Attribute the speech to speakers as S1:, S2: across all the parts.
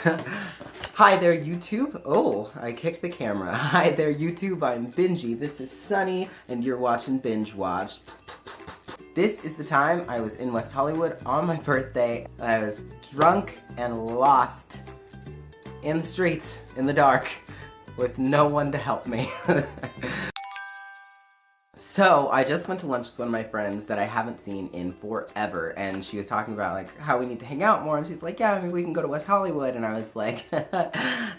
S1: Hi there, YouTube. Oh, I kicked the camera. Hi there, YouTube. I'm Benji. This is Sunny, and you're watching BenjWatch. This is the time I was in West Hollywood on my birthday. I was drunk and lost in the streets, in the dark, with no one to help me. So, I just went to lunch with one of my friends that I haven't seen in forever, and she was talking about, like, how we need to hang out more, and she's like, yeah, maybe we can go to West Hollywood, and I was like,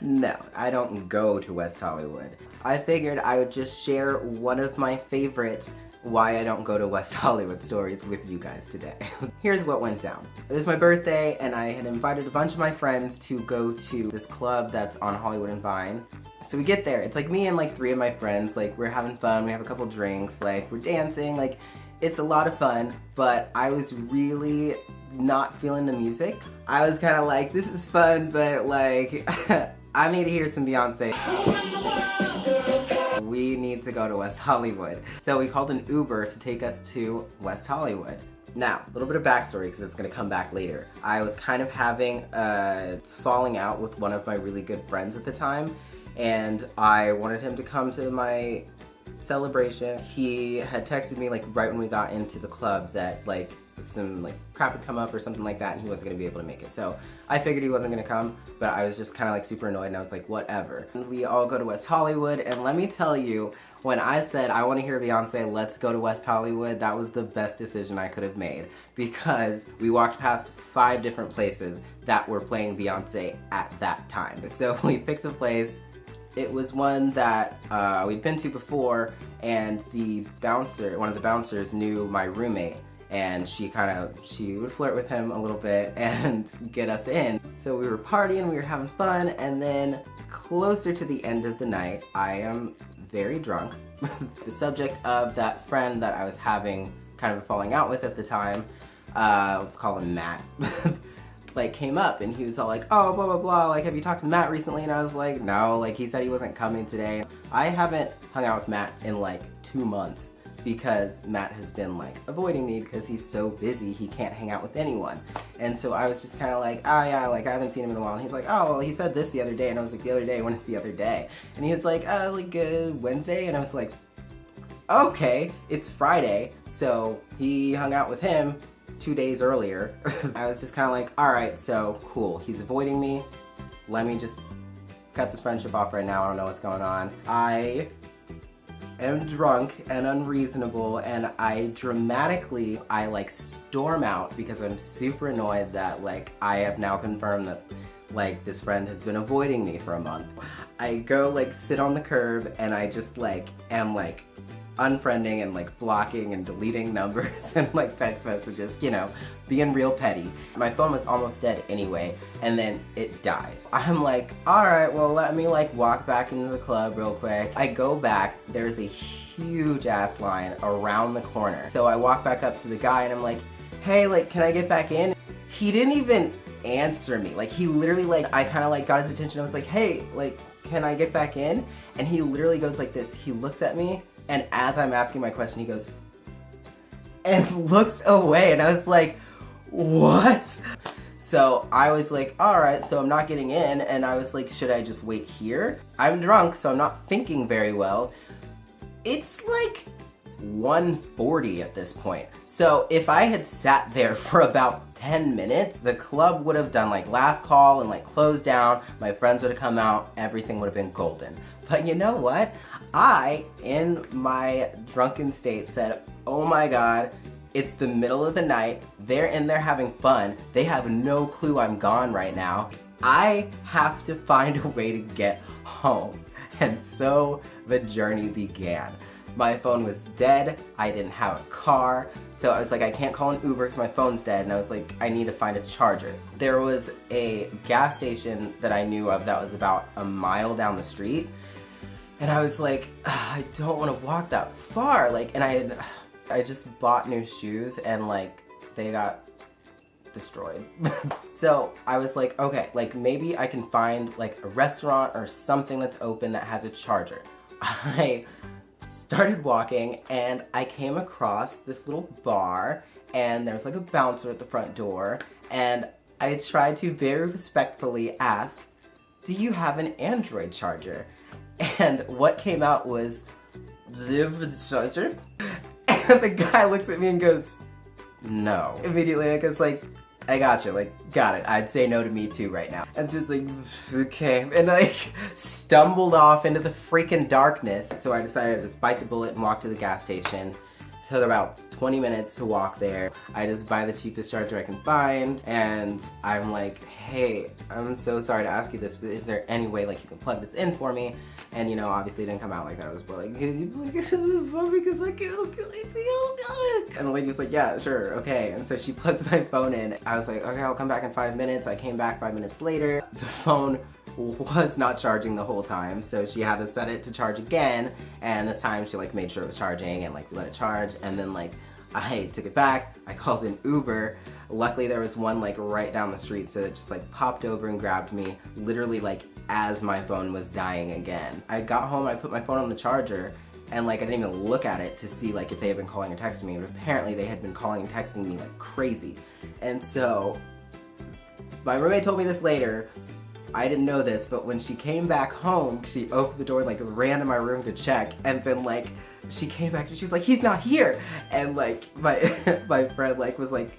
S1: no, I don't go to West Hollywood. I figured I would just share one of my favorite why I don't go to West Hollywood stories with you guys today. Here's what went down. It was my birthday, and I had invited a bunch of my friends to go to this club that's on Hollywood and Vine. So we get there, it's like me and like 3 of my friends, like we're having fun, we have a couple drinks, like we're dancing, like it's a lot of fun, but I was really not feeling the music. I was kind of like, this is fun, but like, I need to hear some Beyonce. We need to go to West Hollywood. So we called an Uber to take us to West Hollywood. Now, a little bit of backstory because it's going to come back later. I was kind of having a falling out with one of my really good friends at the time, and I wanted him to come to my celebration. He had texted me like right when we got into the club that like some like crap had come up or something like that and he wasn't going to be able to make it. So I figured he wasn't going to come, but I was just kind of like super annoyed and I was like, whatever. And we all go to West Hollywood, and let me tell you, when I said I want to hear Beyonce, let's go to West Hollywood, that was the best decision I could have made, because we walked past 5 different places that were playing Beyonce at that time. So we picked a place. It was one that we'd been to before, and one of the bouncers knew my roommate, and she would flirt with him a little bit and get us in. So we were partying, we were having fun, and then closer to the end of the night, I am very drunk. The subject of that friend that I was having kind of a falling out with at the time, let's call him Matt, like came up and he was all like, oh, blah, blah, blah, like, have you talked to Matt recently? And I was like, no, like, he said he wasn't coming today. I haven't hung out with Matt in like 2 months because Matt has been like avoiding me because he's so busy he can't hang out with anyone. And so I was just kind of like, oh yeah, like I haven't seen him in a while. And he's like, oh, well, he said this the other day. And I was like, the other day? When is the other day? And he was like, Wednesday? And I was like, okay, it's Friday. So he hung out with him 2 days earlier. I was just kind of like, alright, so cool. He's avoiding me. Let me just cut this friendship off right now. I don't know what's going on. I am drunk and unreasonable, and I like storm out because I'm super annoyed that like I have now confirmed that like this friend has been avoiding me for a month. I go like sit on the curb and I just like am like unfriending and like blocking and deleting numbers and like text messages, you know, being real petty. My phone was almost dead anyway, and then it dies. I'm like, alright, well let me like walk back into the club real quick. I go back, there's a huge ass line around the corner. So I walk back up to the guy and I'm like, hey, like, can I get back in? He didn't even answer me. Like, he literally like, I kind of like got his attention. I was like, hey, like, can I get back in? And he literally goes like this. He looks at me, and as I'm asking my question, he goes, and looks away, and I was like, what? So I was like, alright, so I'm not getting in, and I was like, should I just wait here? I'm drunk, so I'm not thinking very well. It's like 1:40 at this point. So if I had sat there for about 10 minutes, the club would have done like last call and like closed down, my friends would have come out, everything would have been golden. But you know what? I, in my drunken state, said, oh my god, it's the middle of the night, they're in there having fun, they have no clue I'm gone right now. I have to find a way to get home. And so the journey began. My phone was dead, I didn't have a car, so I was like, I can't call an Uber because my phone's dead, and I was like, I need to find a charger. There was a gas station that I knew of that was about a mile down the street, and I was like, I don't want to walk that far, like, and I just bought new shoes, and like, they got destroyed. So I was like, okay, like maybe I can find like a restaurant or something that's open that has a charger. I started walking and I came across this little bar, and there's like a bouncer at the front door, and I tried to very respectfully ask, do you have an Android charger? And what came out was, charger? And the guy looks at me and goes, no. Immediately I was like, I got you, like, got it. I'd say no to me too right now. And just like, okay. And I stumbled off into the freaking darkness. So I decided to just bite the bullet and walk to the gas station. It took about 20 minutes to walk there. I just buy the cheapest charger I can find. And I'm like, hey, I'm so sorry to ask you this, but is there any way like you can plug this in for me? And you know, obviously it didn't come out like that. It was more like, can you plug it in for me? Because I can't see. And the lady was like, yeah, sure, okay. And so she plugs my phone in. I was like, okay, I'll come back in 5 minutes. I came back 5 minutes later. The phone was not charging the whole time, so she had to set it to charge again. And this time she like made sure it was charging and like let it charge. And then like I took it back. I called an Uber. Luckily there was one like right down the street, so it just like popped over and grabbed me literally like as my phone was dying again. I got home, I put my phone on the charger, and like I didn't even look at it to see like if they had been calling or texting me, but apparently they had been calling and texting me like crazy. And so my roommate told me this later. I didn't know this, but when she came back home, she opened the door and like ran to my room to check, and then like she came back and she's like, he's not here. And like my friend like was like,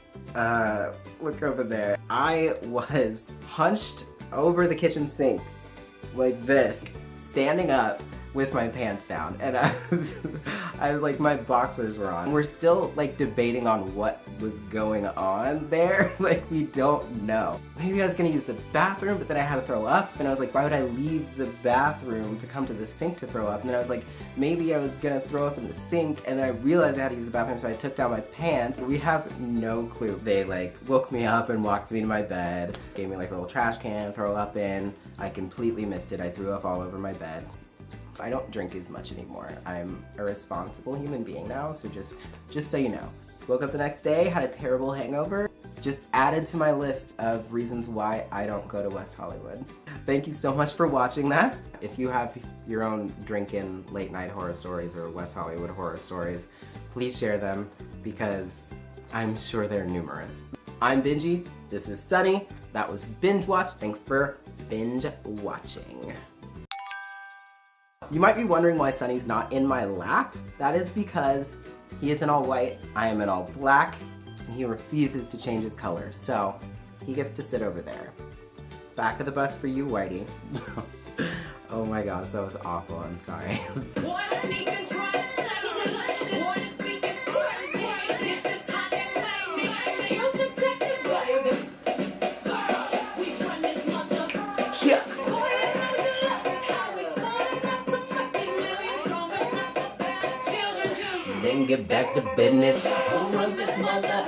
S1: look over there. I was hunched over the kitchen sink like this, standing up with my pants down, and I was like, my boxers were on. We're still like debating on what was going on there. Like, we don't know. Maybe I was gonna use the bathroom, but then I had to throw up, and I was like, why would I leave the bathroom to come to the sink to throw up? And then I was like, maybe I was gonna throw up in the sink, and then I realized I had to use the bathroom, so I took down my pants. We have no clue. They like woke me up and walked me to my bed, gave me like a little trash can to throw up in. I completely missed it. I threw up all over my bed. I don't drink as much anymore. I'm a responsible human being now, so just so you know. Woke up the next day, had a terrible hangover, just added to my list of reasons why I don't go to West Hollywood. Thank you so much for watching that. If you have your own drinking late night horror stories or West Hollywood horror stories, please share them because I'm sure they're numerous. I'm Benji, this is Sunny, that was BenjWatch. Thanks for binge watching. You might be wondering why Sunny's not in my lap. That is because he is in all white, I am in all black, and he refuses to change his color, so he gets to sit over there. Back of the bus for you, Whitey. Oh my gosh, that was awful, I'm sorry. Then get back to business. Who run this mother?